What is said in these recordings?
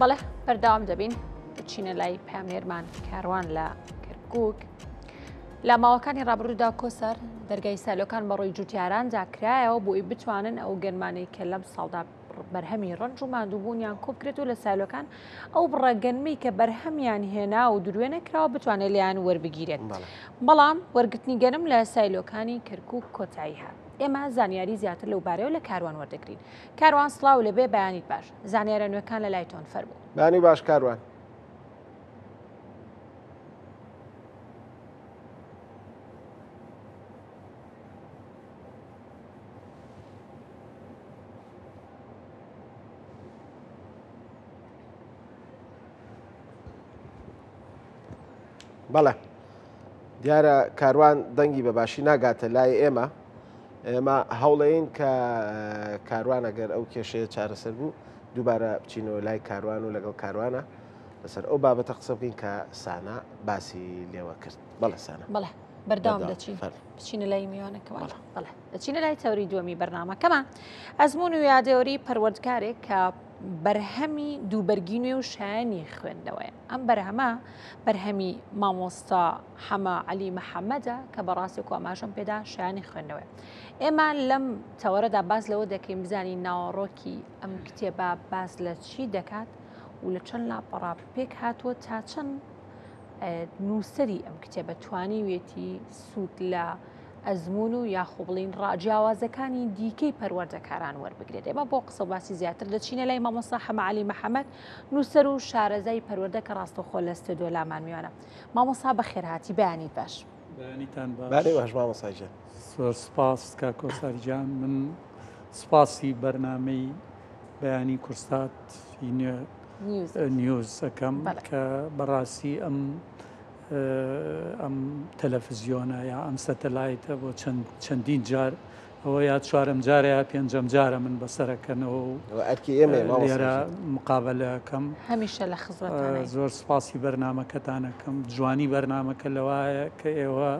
بەڵێ بەردەوام دەبین بچینە لای پامێرمان کاروان لە کەرکووک. لە ماوەکانی ڕابردوودا کۆسەر دەرگای سەلۆکان بەڕۆی جوتیاراندا کرایەوە بۆی بتوانن ئەو گەنمانەی کە لەم ساڵدا بەرهەمی ڕەنج و ماندووبوونیان کۆبکرێت و لە سەلۆکان ئەو بڕەگەنمەی کە بەرهەمیان هێنا و دروێ نەکراوە بتوانێت لیان وەربگیرێت. بەڵام وەرگرتنی گەنم لە سایلۆکانی کەرکووک کۆتایی هات. ئێمە زانیاری زیاتر لەو بارەوە لە کاروان وەردەگرین. کاروان سڵاو لەبێ بەیانیت باش. زانیارە نوێەکان لە لای تۆن فەرموو. بانی باش کاروان. بەڵێ دیارە کاروان دەنگی بەباشی ناگاتە لای ئێمە هەوڵەیەین کە کاروان ئەگەر ئەو کێشەیە چارەسەر بوو دووبارە بچینەوە لای کاروان و لەگەڵ کاروانە لەسەر ئەو بابەتە قسە بکەین کە سانا باسی لێوە کرد. بەڵێ سانا بەڵێ بەردەوام دەچین بچینە لای میوانەکەوە. بەڵێ دەچینە لای تەوری دووەمی بەرنامەکەمە. ئەزمون و یادەوەری پەروەردگارێک کە بەرهەمی دووبەرگی نوێ و شایانی خوێندنەوەیە. ئەم بەرهەمە بەرهەمی مامۆستا حەما عەلی محەممەدە کە بەڕاستی و ئاماژەم پێدا شایانی خوێندنەوەی. ئێمە لەم تەوەرەدا باز لەوە دەکەین بزانین ناوەڕۆکی ئەم کتێبە باز لە چی دەکات و لە چەند لاپەڕا پێک هاتووە تا چەند نووسری ئەم کتێبە توانیوێتی سوود لە ئەزمون و یاخۆ بڵین ڕاجیاوازەکانی دیکەی پەروەردەکاران وەربگرێت. ئێمە بۆ قسە باسی زیاتر دەچینە لای مامۆستا حەما عەلی محەممەد نووسەر و شارەزای پەروەردە کە ڕاستەوخۆ لە ستۆدیۆ لامان میوانە. مامۆستا بەخێرهاتی بەیانیت باش. بەیانیتان باش مامۆستاجان. زۆر سپاس کە کۆساریجان. من سپاسی بەرنامەی بەیانی کورسات نیوز ئەەکەم کە بەڕاستی ئەم تەلەڤیزیۆنە یا ئەم سەتەلایتە بۆ چەندین جار ئەوە یا چوارەم جارە یا پێنجەم جارە من بەسەرەکەنەوە لێرە مقابلەکەم. هەمیشە لە خزمەتتانە. زۆر سپاسی بەرنامەکەتانەکەم. جوانی بەرنامەکە لەوایە کە ئێوە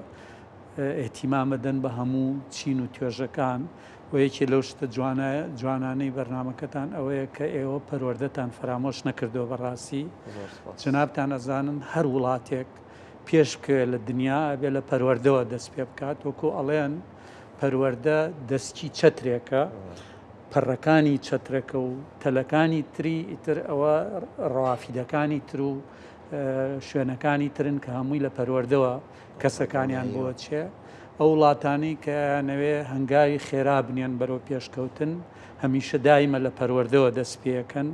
ئێتیمامەدەن بە هەموو چین و توێژەکان و یەکێ لەو شتە جوانانەی بەرنامەکەتان ئەوەیە کە ئێوە پەروەردەتان فرامۆش نەکردەوە. بەڕاستی جنابتان ئەزانن هەر وڵاتێک پێش بکەوێت لە دنیا ئەبێ لە پەروەردەوە دەست پێ بکات. وەکو ئەڵێن پەروەردە دەستکی چەترێکە، پەڕەکانی چەترەکە و تەلەکانی تری ئیتر ئەوە ڕەوافیدەکانی تر و شوێنەکانی ترن کە هەمووی لە پەروەردەوە کەسەکانیان بۆ چێ. ئەو وڵاتانی کە نەوێ هەنگاوی خێرا بنێن بەرەو پێشکەوتن هەمیشە دایمە لە پەروەردەوە دەست پێەکەن،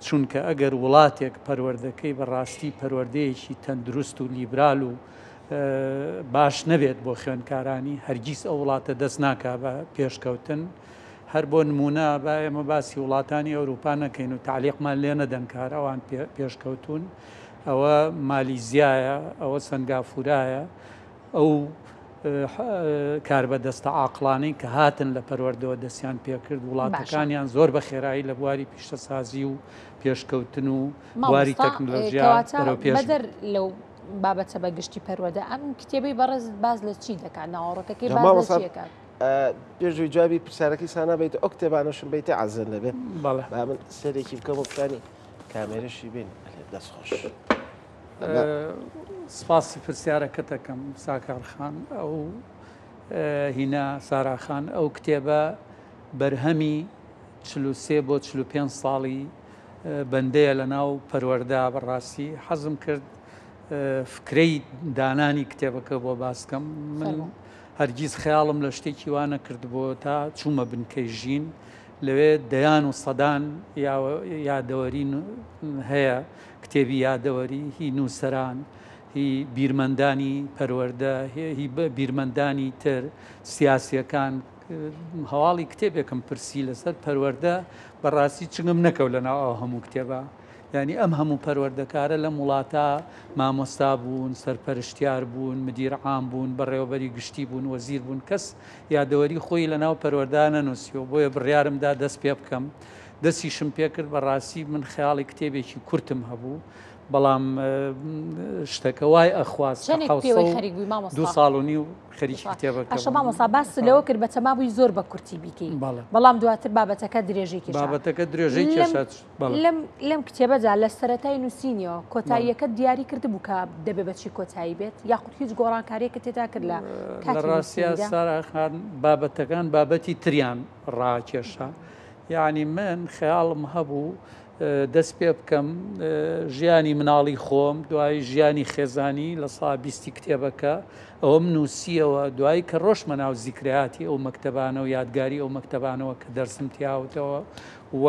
چونکە ئەگەر وڵاتێک پەروەردەکەی بەڕاستی پەروەردەیەکی تەندروست و لیبرال و باش نەبێت بۆ خوێندکارانی هەرگیز ئەو وڵاتە دەست ناکا بە پێشکەوتن. هەر بۆ نمونە با ئێمە باسی وڵاتانی ئەوروپا نەکەین و تعلیقمان لێ نەدەن کار ئەوان پێشکەوتون. ئەوە مالیزیایە، ئەوە سنگافورایە، ئەو کاربەدەستە عاقلانەی کە هاتن لە پەروەردەوە دەستیان پێکرد وڵاتەکانیان زۆر بە خێرایی لە بواری پیشەسازی و پێشکەوتن و بواری تەکنۆلۆژیا بەدەر لەو بابەتە بەگشتی پەروەردە ئەم کتێبەی بەڕێز باز لە چی دەکات؟ ناوەڕۆکەکەی باز لە چیەکات؟ پێشووی جوابی پرسیارەکەی سانا بیت ئەو کتێبانەشم بیتە عەزەن لەبێ. بەڵێ با من سەرێکی بکەم و بتانی کامێرەشی بین دەستخۆش. سپاسی پرسیارەکەتەکەم ساکارخان ئەو هینا ساراخان. ئەو کتێبە بەرهەمی 43 بۆ 45 ساڵی بەندەیە لە ناو پەروەردە. بەڕاستی حەزم کرد فکرەی دانانی کتێبەکە بۆ باسکەم. من هەرگیز خەیاڵم لە شتێکی وانە کردبوو تا چوومە بنکەی ژین لەوێ دەیان و سەدان یادەوەرین هەیە، کتێبی یادەوەری هی نووسەران، هی بیرمەندانی پەروەردە، هی بیرمەندانی تر سیاسیەکان. هەواڵی کتێبێکم پرسی لەسەر پەروەردە بەڕاستی چنگم نەکەوت لە ناو ئەو هەموو کتێبە. یعنی ئەم هەموو پەروەردەکارە لە وڵاتە مامۆستا بوون، سەرپەرشتیار بوون، مدیر عام بوون، بەڕێوەبەری گشتی بوون، وەزیر بوون، کەس یادەوەری خۆی لە ناو پەروەردە نەنووسیەوە. بۆیە بڕیارمدا دەست پێ بکەم. دەستیشم پێ کرد. بەڕاستی من خەیاڵی کتێبێکی کورتم هەبوو بەڵام شتەکە وای ئەخواست 2 ساڵ و نیو خەریکی کتێبەکە ئەشە مامۆستا باس لەوە کرد بە تەمابووی زۆر بە کورتی بیکەی بەڵام دواتر بابەتەکە درێژی کێشا بابەتەکە درێژەی کێشات لەم کتێبەدا لە سەرەتای نووسینەوە کۆتاییەکە دیاری کرد بوو کە دەبێ بەچی کۆتایی بێت یاخود هیچ گۆڕانکاریەکە تێدا کرد لە ڕاستیە ساراخان بابەتەکان بابەتی تریان ڕاکێشا یعنی من خەیاڵم هەبوو دەست پێ بکەم ژیانی مناڵی خۆم دوای ژیانی خێزانی لە سا 20 کتێبەکە ئەوەم نووسیەوە دوایی کە ڕۆژمە ناو زیکراتی ئەو مەکتەبانە و یادگاری ئەو مەکتەبانەوە کە دەرسم تیاوتەوە و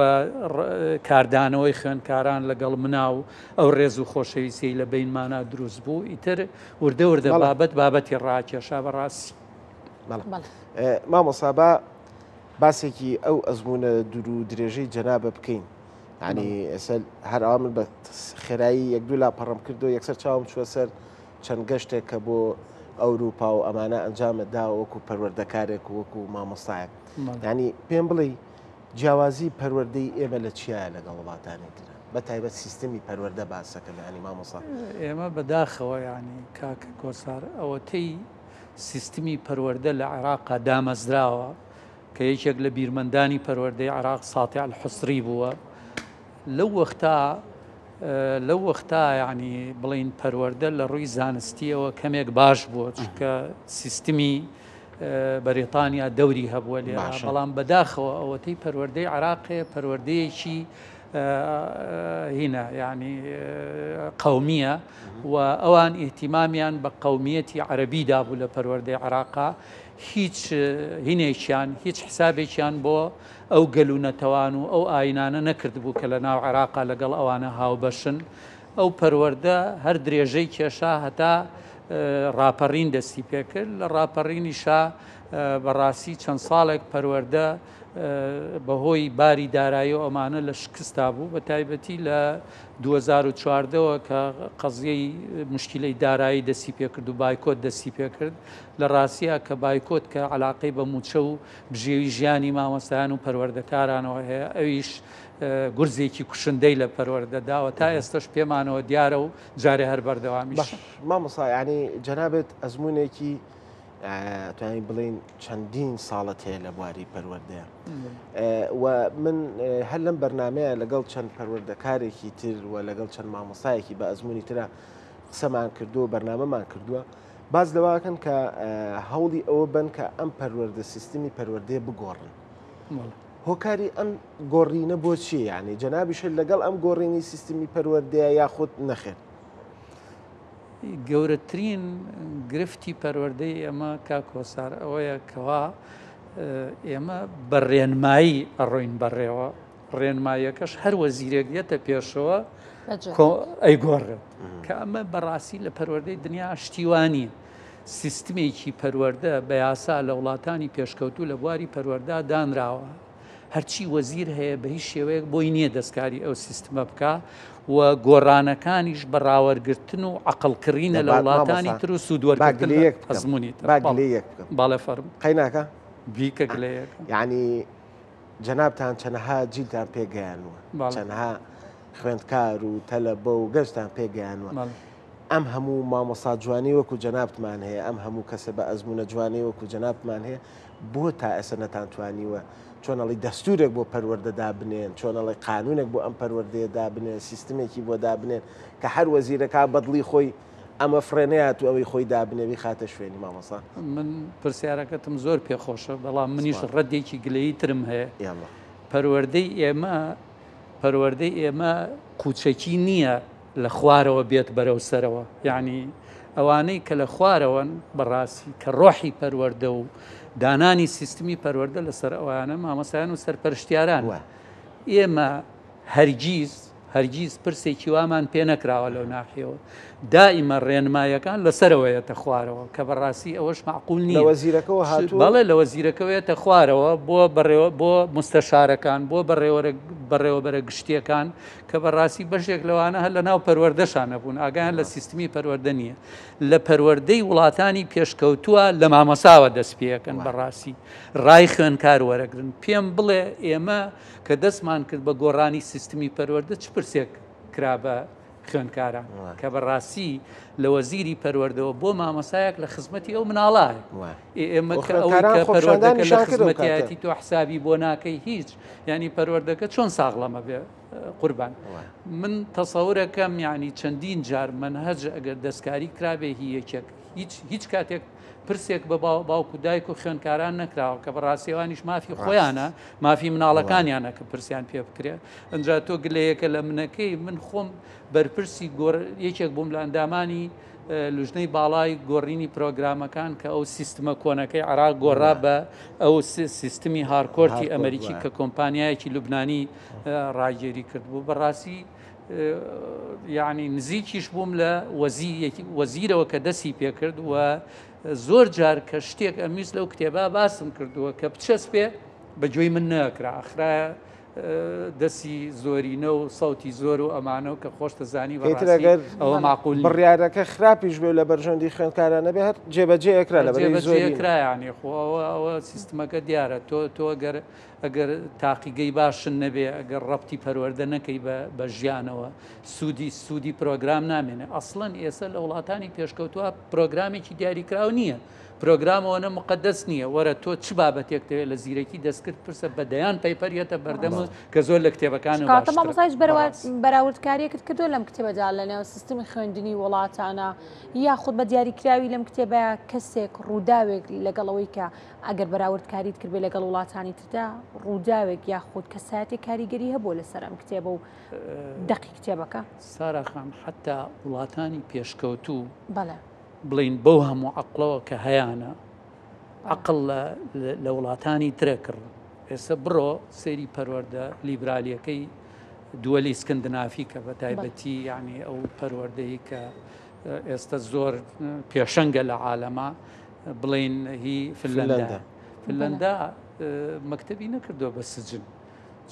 کاردانەوەی خوێندکاران لەگەڵ مناو ئەو ڕێز و خۆشەویستی لە بینمانە دروست بوو ئیتر وردە وردە بابەتی ڕاکێشا بەڕاستی مامۆستا باسێکی ئەو ئەزمونە دوور و درێژەی جەنابە بکەین ینی ئێستا هەر ئەوە من بە خێرایی یەک دوو لا پەڕم کردو یەکسەر چاوم چوە سەر چەند گەشتێک کە بۆ ئەوروپا و ئەمانە ئەنجامەدا وەکو پەروەردەکارێک و وەکو مامۆستایەک ینی پێم بڵێ جیاوازی پەروەردەی ئێمە لە چیایە لەگەڵ وڵاتانی ترە بە تایبەت سیستمی پەروەردە باسەکە ینی مامۆستا ئێمە بەداخەوە ینی کاکە کۆسار ئەوەتەی سیستمی پەروەردە لە عێراقا دامەزراوە کە یەکێک لە بیرمەندانی پەروەردەی عێراق ساتیع الحوسری بووە لەو وەختا یعنی بڵین پەروەردە لە ڕووی زانستیەوە کەمێک باش بووە چکە سیستمی بەریتانیا دەوری هەبووە لێ بەڵام بەداخەوە ئەوەتەی پەروەردەی عێراقێ پەروەردەیەکی هینە یعنی قەومیە و ئەوان ئیهتیمامیان بە قەومیەتی عەرەبیدا بوو لە پەروەردەی عێراقا هیچ هینێکیان هیچ حسابێکیان بۆ ئەو گەلوونەتەوان و ئەو ئاینانە نەکرد بوو کە لە ناو عێراقا لەگەڵ ئەوانە هاوبەشن ئەو پەروەردە هەر درێژەی کێشا هەتا ڕاپەڕین دەستی پێکرد لە ڕاپەڕینیشا بەڕاستی چەند ساڵێک پەروەردە بەهۆی باری دارایی و ئەمانە لە شکستا بوو بە تایبەتی لە 2014ەوە کە قەزیەی مشکلەی دارایی دەستی پێکرد و بایکۆت دەستی پێکرد لە ڕاستیە کە بایکۆت کە علاقەی بە موچە و بژێوی ژیانی مامۆستایان و پەروەردەکارانەوە هەیە ئەویش گورزێکی کوشندەی لە پەروەردەداوە تا ئێستش پێمانەوە دیارە و جارێ هەر بەردەوامیش مامۆستا ینی جەنابێت ئەزمونێکی توانین بڵین چەندین ساڵت هەیە لە بواری پەروەردەیە و من هەر لەم بەرنمەیە لەگەڵ چەند پەروەردەکارێکی تر و لەگەڵ چەند مامۆستایەکی بە ئەزمموی ترە قسەمان کردووە بەرنامەمان کردووە باز لەواکەن کە هەوڵی ئەوە بن کە ئەم پەروەردە سیستمی پەروەردەیە بگۆڕن هۆکاری ئەم گۆڕینە بۆ چی یعنی جەنابیش لەگەڵ ئەم گۆڕینی سیستمی پەروەردەیە یاخود نەخێت گەورەترین گرفتی پەروەردەی ئێمە کاکۆسار ئەوەیە کەوا ئێمە بە ڕێنمایی ئەڕۆین بەڕێوە ڕێنماییەکەش هەر وەزیرێک دێتە پێشەوە ئەیگۆڕێت کە ئەمە بەڕاستی لە پەروەردەی دنیا شتیوانی سیستمێکی پەروەردە بە یاسا لە وڵاتانی پێشکەوتوو لە بواری پەروەردا دانراوە هەرچی وەزیر هەیە بە هیچ شێوەیەک بۆی نییە دەستکاری ئەو سیستمە بکە و گۆڕانەکانیش بەڕاوەرگرتن و عقلکردنە لە وڵاتانی تر و سوودوەرگرتن ئەزمموی باڵێ فەرم قەیناکە بیکە گلەیەک یعنی جەنابتان چەنەها جیلتان پێگەیانوە چەنەها خوێندکار و تەلەبە و گەشتان پێگەیانوە ئەم هەموو مامۆستا جوانی وەکو جەنابتمان هەیە ئەم هەموو کەسە بە ئەزمونە جوانی وەکو جەنابمان هەیە بۆ تا ئێستا نەتانتوانیوە چۆنەڵی دەستورێک بۆ پەروەردە دابنێن چۆنەڵی قانونێک بۆ ئەم پەروەردەیە دابنێن سیستمێکی بۆ دابنێن کە هەر وەزیرەکە بەدڵی خۆی ئەمە فرێنەیەات و ئەوەی خۆی دابنێوی خاتە شوێنی مامۆستا من پرسیارەکەتم زۆر پێخۆشە بەڵام منیش ڕەدێکی گلەیی ترم هەیە پەروەردەی ئێمە قوچەکی نییە لە خوارەوە بێت بەرەو سەرەوە یعنی ئەوانەی کە لە خوارەوەن بەڕاستی کە ڕۆحی پەروەردە و دانانی سیستمی پەروەردە لەسەر ئەوانە مامۆستایان و سەرپەرشتیاران ئێمە هەرگیز پرسێکی وامان پێ نەکراوە لەو ناحیەوە دائیمە ڕێنمایەکان لەسەرەوەیەتە خوارەوە کە بەڕاستی ئەوەش معقول نییە بەڵێ لە وەزیرەکەوێتە خوارەوە بۆ مستەشارەکان بۆ بەڕێوەبەرە گشتیەکان کە بەڕاستی بەشێک لەوانە هەر لە ناو پەروەردەشان نەبوون ئاگیان لە سیستمی پەروەردە نییە لە پەروەردەی وڵاتانی پێشکەوتووە لە مامۆساوە دەست پێەکەن بەڕاستی ڕای خوێندکار وەرەگرن پێم بڵێ ئێمە کە دەستمان کرد بە گۆڕانی سیستمی پەروەردە چ پرسێک کرا بە خوێنکاران کە بەڕاستی لە وەزیری پەروەردەوە بۆ مامۆسایەک لە خزمەتی ئەو مناڵایە ئێمە کە ئەوەی کە پەروەردەکە لە خزمەتیەتی تۆ حسابی بۆ ناکەی هیچ ینی پەروەردەکە چۆن ساغڵەمە بێ قوربان من تەسەورەکەم ینی چەندین جار منهەج ئەگەر دەستکاری کرابێ هیەکێک هیچ کاتێک پرسێک بە باوکو دایک و خوێنکاران نەکراوە کە بەڕاستیەوانیش مافی خۆیانە مافی مناڵەکانیانە کە پرسیان پێ بکرێ ئەنجا تۆ گلەیەکە لە منەکەی من خۆم بەرپرسی یەکێک بووم لە ئەندامانی لوژنەی باڵای گۆڕینی پرۆگرامەکان کە ئەو سیستمە کۆنەکەی عراق گۆڕا بە ئەو سیستمی هارکۆرتی ئەمریکی کە کۆمپانیایەکی لوبنانی ڕاگێری کردبوو بەڕاستی یعنی نزیکیش بووم لە وەزیرەوە کە دەستی پێکرد و زۆر جار کە شتێک ئەمیست لەو کتێبا باسم کردووە کە بچەست پێ بەگوێی من نەکرا ئەخرا دەستی زۆرینە و سەوتی زۆر و ئەمانە و کە خۆش دەزانی ئەوە معقول بڕیارەکە خراپیش بێ لە بەرژەندی خوێندکارانە بێ هەر جێبەجێ ئەکرا لە جێبەجێکرایانی خۆەوە سیستمەکە دیارە تۆ ئەگەر تاقیگەی باشن نەبێ ئەگەر ڕەبتی پەروەردە نەکەی بە ژیانەوە سوودی پرۆگرام نامێنێ ئەسڵەن ئێستا لە وڵاتانی پێشکەوتووە پرۆگرامێکی دیاریکراو نییە پرۆگرامەوە مقدس نییە وەرە تۆ چ بابەتێک دەوێت لە زیرەکی دەستکرد پرسە بەدەیان پەیپەریەتە بەردەمە کە زۆر لە کتێبەکان مامۆستایش بەراوردکاریەکەت کردو لەم کتێبەدا لەنێو سیستمی خوێندنی وڵاتانە یاخود بە دیاریکراوی لەم کتێبە کەسێک ڕووداوێک لەگەڵەوەی کە ئەگەر بەراوردکاریت کرد بێ لەگەڵ وڵاتانی تردا ڕووداوێک یاخود کەسایەتی کاریگەری هەبوو لەسەر ئەم کتێبە و دەقی کتێبەکە ساراخان حتا وڵاتانی پێشکەوتوو بەڵێ بڵین بەو هەموو عقلەوە کە هەیەە عقل لە وڵاتانی ترە کرد ئێستا بڕۆ سێری پەروەردە لیبرالیەکەی دووەلی سکندنافی کە بە تایبەتی یعنی ئەو پەروەردەی کە ئێستا زۆر پێشەنگە لە عالەما بڵین هی فنلەندا مەکتەبی نەکردووە بە سجن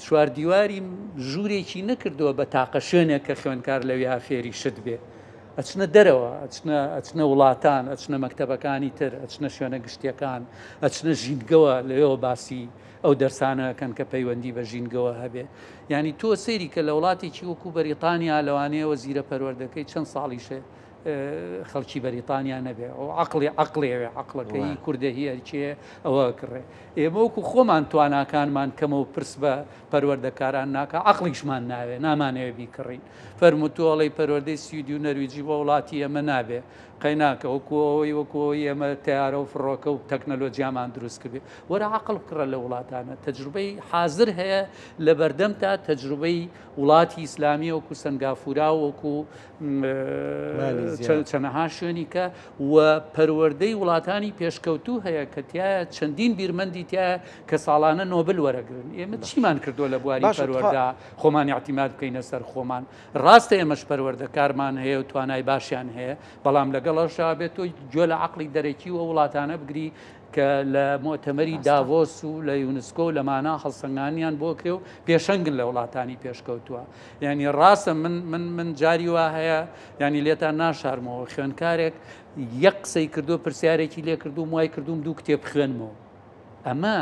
چوار دیواری ژوورێکی نەکردووە بە تاقە شوێنێک کە خوێنکار لەوێ فێری شت بێ ئەچنە دەرەوە ئەچنە وڵاتان ئەچنە مەکتەبەکانی تر ئەچنە شوێنە گشتیەکان ئەچنە ژینگەوە لەوێەوە باسی ئەو دەرسانەکەن کە پەیوەندی بە ژینگەوە هەبێ ینی تۆ سێری کە لە وڵاتێکی وەکو بەریتانیا لەوانەیە وەزیرە پەروەردەکەی چەند ساڵیشێ خەڵکی بەریتانیا نەبێ ئەو عقلێوێ عقلەکەی کوردەهی هەرچێ ئەوە کڕێ ئێمە وەکو خۆمان تواناکانمان کەمە و پرس بە پەروەردەکاران ناکە عقلیشمان ناوێ نامانەوێ بیکڕین فەرموتووەڵی پەروەردەی سویدی و نەرویجی بۆ وڵاتی ئەمە نابێ قەیناکە وەکوەوەی ئێمە تیارە و فڕۆکە و تەکنەلۆجیامان دروست کردێ وەرە عقل بکڕە لە وڵاتانە تەجروبەی حاضر هەیە لە بەردەم تا تەجروبەی وڵاتی ئیسلامی وەکو سنگافورا وەکو چەنەها شوێنی کە و پەروەردەی وڵاتانی پێشکەوتوو هەیە کە تایە چەندین بیرمەندی تایە کە ساڵانە نۆبل وەرەگرن ئێمە چیمان کردووە لە بواری پەروەردا خۆمان اعتیماد بکەینە سەر خۆمان ڕاستە ئێمەش پەروەردەکارمان هەیە و توانای باشیان هەیە بەڵام لەگەڵەشا بێت تۆ گوێ لە عقلی دەرەکی و وڵاتانە بگری کە لە مۆتەمەری داڤۆس و لە یونسکۆ و لەمانە هەڵسەنگانیان بۆ کرێ و پێشەنگن لە وڵاتانی پێشکەوتووە ینی ڕاستە من جاری وا هەیە ینی لێتان ناشارمەوە خوێنکارێک یەک قسەی کردو پرسیارێکی لێ کردوم وای کردوم دوو کتێب خوێنمەوە ئەمە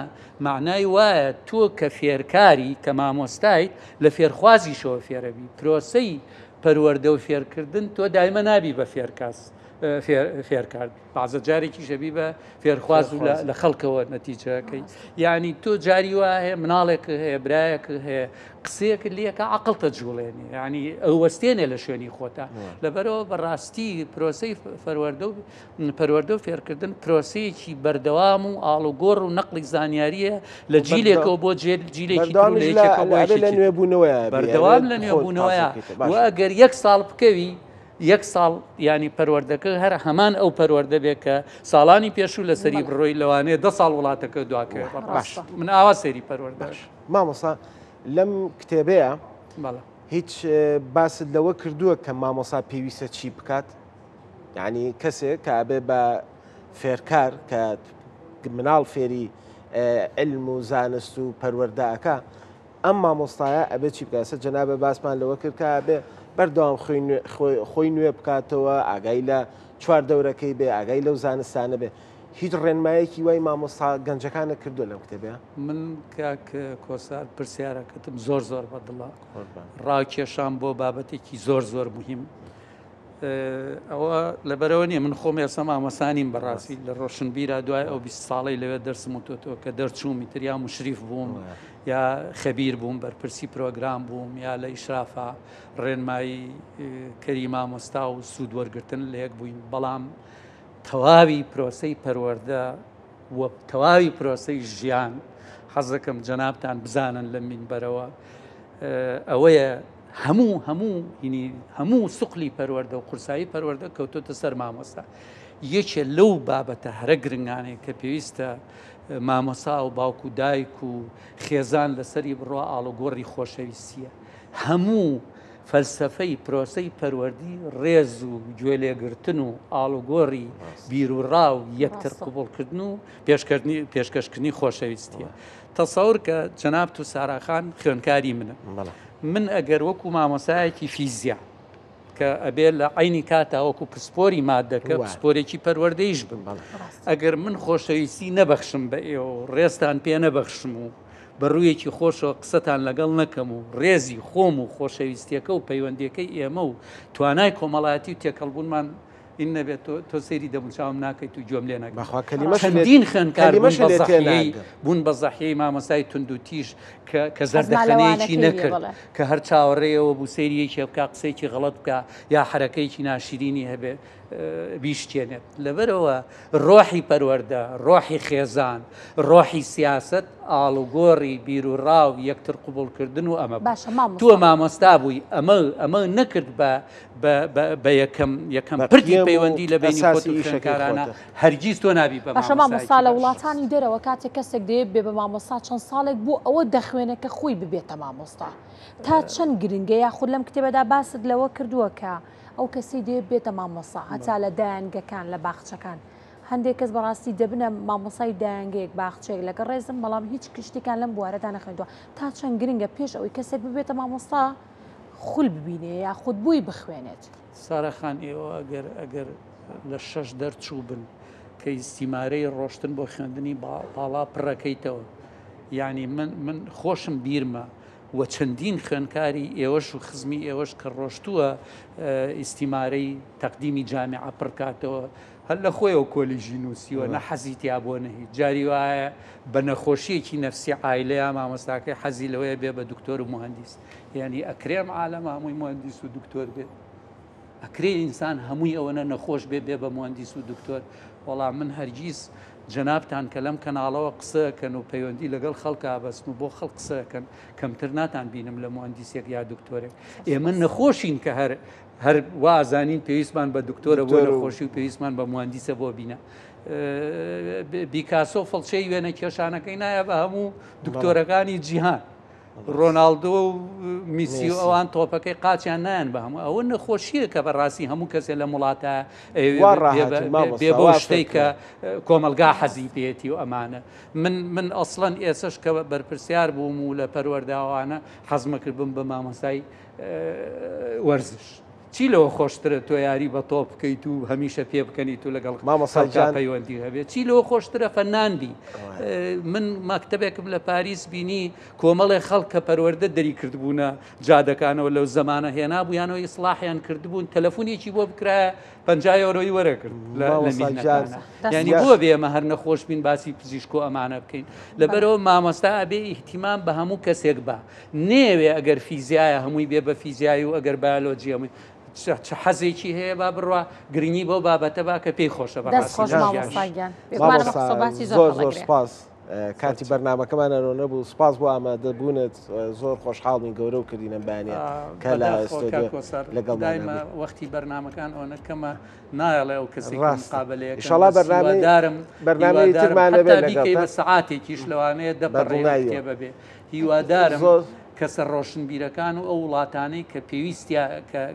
معنای وایە تۆ کە فێرکاری کە مامۆستایت لە فێرخوازیشەوە فێرەبی پرۆسەی پەروەردە و فێرکردن تۆ دایمە نابی بە فێرکاس فێرکار بازە جارێکی شەبی بە فێرخواز و لە خەڵکەوە نەتیجەکەی یعنی تۆ جاری وە هەیە مناڵێک هەیە برایەک هەیە قسەیەک لێکە عقڵتە جوڵێنی ینی ئەو وەستێنێ لە شوێنی خۆتا لەبەرەوە بەڕاستی پرۆسەی پەروەردە و فێرکردن پرۆسەیەکی بەردەوام و ئاڵوگۆڕ و نەقلی زانیاریە لە جیلێکەوە بۆ جیلێکی بەردەوام لە نوێبوونەوەیە و ئەگەر یەک ساڵ بکەوی یەک ساڵ ینی پەروەردەکە هەر هەمان ئەو پەروەردە بێت کە ساڵانی پێشوو لە سەری بڕۆی لەوانەیە 10 ساڵ وڵاتەکە دواکەوێت باش من ئاوا سەری پەروەردەش مامۆستا لەم کتێبەیە هیچ باست لەوە کردووە کە مامۆسا پێویستە چی بکات یعنی کەسێک کە ئەبێ بە فێرکار کە مناڵ فێری علم و زانست و پەروەردەکە ئەم مامۆستایە ئەبێ چی بکات جەنابە باسمان لەوە کرد کە ئەبێ بەردەوام خۆی نوێ بکاتەوە ئاگای لە چوار دەورەکەی بێ ئاگای لەو زانستانە بێ هیچ ڕێنمایەکی وای مامۆستا گەنجەکانە کردو لەم کتێبێ من کاک کۆسار پرسیارەکەتم زۆر بەدڵە ڕاکێشان بۆ بابەتێکی زۆر مهم ئەوە لەبەرەوە نیە من خۆم ێستا مامۆسانیم بەڕاستی لە ڕۆشنبیرە دوای ئەو 20 ساڵی لەوێ دەرسم و تۆ کە دەرچوومی تر یا مشریف بووم یا خەبیر بووم بەرپرسی پرۆگرام بووم یا لە ئیشرافە ڕێنمایی کەری مامۆستا و سوود وەرگرتن لە یەک بووین بەڵام تەواوی پرۆسەی پەروەردە و تەواوی پرۆسەی ژیان حەزەکەم جەنابتان بزانن لە مینبەرەوە ئەوەیە هەموو سوقلی پەروەردە و قورسایی پەروەردە کەوتۆتە سەر مامۆستا یەکێ لەو بابەتە هەرە گرنگانەیە کە پێویستە مامۆسا و باوکو و دایک و خێزان لەسەری بڕوا ئاڵوگۆڕی خۆشەویستیە هەموو فەلسەفەی پرۆسەی پەروەردی ڕێز و گوێ لێگرتن و ئاڵوگۆڕی بیر و ڕاو یەکتر قبوڵکردن و پێشکەشکردنی خۆشەویستیە تەسەور کە جەناب تو ساراخان خوێندکاری منە من ئەگەر وەکو مامۆسایەکی فیزیا کە ئەبێ لە عینی کاتا وەکو پسپۆری مادەکە پسپۆرێکی پەروەردەیش بم ئەگەر من خۆشەویستی نەبەخشم بە ئێوە ڕێستان پێ نەبەخشم و بەڕوویەکی خۆشەوە قسەتان لەگەڵ نەکەم و ڕێزی خۆم و خۆشەویستیەکە و پەیوەندیەکەی ئێمە و توانای کۆمەڵایەتی و تێکەڵبوونمان این نەبێت تۆ سەیری دەبچاوم ناکەیت و جۆم لێ نەکەم چەندین خوێندکار بوون بە زەحیەی مامۆسای تونند و تیژ کە زەردەخەنەیەکی نەکرد کە هەر چاوەڕێەوە بوو سەیریەکی بکە قسەیەکی غەڵەت بکە یا حرەکەیەکی ناشرینی هەبێ بیشتێنێت لەبەرەوە ڕۆحی پەروەردە ڕۆحی خێزان ڕۆحی سیاست ئاڵوگۆڕی بیر و ڕاو یەکتر قبوڵکردن و ئەمە تووە مامۆستا بووی ئەمە نەکرد بە یەکەم پردی پەیوەندی لە بینی خۆت و خوێندکارانە هەرگیز تۆ نابی بە مامۆستا لە وڵاتانی دەرەوە کاتێک کەسێک دەیە بێ بە مامۆستا چەند ساڵێک بوو ئەوە دەخوێنە کە خۆی ببێتە مامۆستا تا چەند گرنگە یاخود لەم کتێبەدا باست لەوە کردووە کە ئەو کەسی دێ بێتە مامۆستا هەتا لە دایانگەکان لە باخچەکان هەندێک کەس بەڕاستی دەبنە مامۆسای دایانگەیەک باخچەیەک لەگە ڕێزم بەڵام هیچ کشتێکان لەم بوارەدا نەخوێندووە تا چەند گرنگە پێش ئەوەی کەسێک ببێتە مامۆستا خول ببینێ یا خود بووی بخوێنێت سارەخان ئێوە ئەگەر لە 6 دەرچوو بن کە ئیستیمارەی ڕۆشتن بۆ خوێندنی باڵا پڕەکەیتەوە یعنی من خۆشم بیرمە و چەندین خوێندکاری ئێوەش و خزمی ئێوەش کە ڕۆشتووە ئیستیمارەی تەقدیمی جامعە پڕکاتەوە هەر لە خۆیەوە کۆلیژی نووسیوە نە حەزیتیا بۆ نەهی جاری وایە بە نەخۆشیەکی نەفسی عایلەیە مامۆستاکەی حەزی لەوەیە بێ بە دکتۆر و مهندیس یعنی ئەکرێم عالەم هەمووی مهندیس و دکتۆر بێت ئەکرێ ئینسان هەمووی ئەوەنە نەخۆش بێ بە مهندیس و دکتۆر وەڵام من هەرگیز جەنابتان کە لەم کەناڵەوە قسەکەن و پەیوەندی لەگەڵ خەڵکا بەسم و بۆ خەڵک قسەکەن کەمتر ناتان بینم لە مهندیسێک یا دکتۆرێک ئێمە نەخۆشین کە هەر وازانین پێویستمان بە دکتۆرە بۆ نەخۆشی و پێویستمان بە مهندیسە بۆ بینە بیکاسۆ فڵچەی وێنە کێشانەکەی نایە بە هەموو دکتۆرەکانی جیهان ڕۆناڵدۆ و میسی و ئەوان تۆپەکەی قاچیان نایەن بە هەموو ئەوە نەخۆشیە کە بەڕاستی هەموو کەسێ لە وڵاتە بێ بۆ شتەی کە کۆمەلگا حەزی پێێتی و ئەمانە من ئەسڵەن ئێسش کە بەرپرسیار بووم و لە پەروەرداوانە حەزمەکرد بم بە مامۆسای وەرزش چی لەوە خۆشترە تۆ یاری بە تۆ بکەیت و هەمیشە پێ بکەنیت و لەگەڵ مامۆستا پەیوەندی هەبێت چی لەوە خۆشترە فەناندی من مەکتەبێکم لە پاریس بینی کۆمەڵێ خەڵک کە پەروەردە دەری کردبوونە جادەکانەوە لەو زەمانە هێنابوویانەوە ئیسلاحیان کردبوون تەلەفۆنێکی بۆ بکرایە 50 ئەوڕۆی وەرەکرد لە میهنەکانە یعنی بۆ بێمە هەر نەخۆش بین باسی پزیشک و ئەمانە بکەین لەبەرەوە مامۆستا ئەبێ ئیحتیمام بە هەموو کەسێک بە نێوێ ئەگەر فیزیایە هەمووی بێ بە فیزیایی و ئەگەر بایۆلۆجی هەمووی چ حەزێکی هەیە با بڕوا گرنگی بۆ بابەتە با کە پێی خۆشە زۆر سپاس کاتی بەرنامەکەمان ئەرۆ نەبوو سپاس بۆ ئامادە بوونت زۆر خۆشحاڵین گەورە و کردینە بەیانە کە لە لەگەڵ دایمە وەختی بەرنامەکان ئەو نەکەمە نایڵێ ئەو کەسی مقابلەیە ئینشاڵڵا بەرنامەی ترمانە بێت بە سەعاتێکیش لەوانەیە دەپەڕێ بێ هیوادارم کەسە ڕۆشنبیرەکان و ئەو وڵاتانەی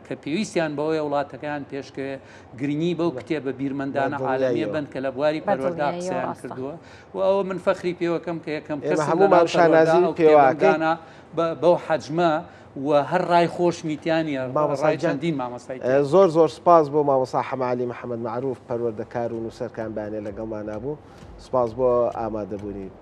کە پێویستیان بەوەی وڵاتەکان پێشکەوێ گرنگی بەو کتێبە بیرمەندانە عالەمیە بن کە لە بواری پەروەردا قسەیان کردووە و ئەوە من فەخری پێوەکەم کە یەکەم کەس هەمومان شانازی پێوەکەین بەو حەجمە و هەر ڕای خۆش میتیانە ڕای چەندین مامۆستای زۆر سپاس بۆ مامۆستا حەماعەلی محەممەد معروف پەروەردەکار و نووسەرکان بانێ لەگەڵمان نابوو سپاس بۆ ئامادەبوونی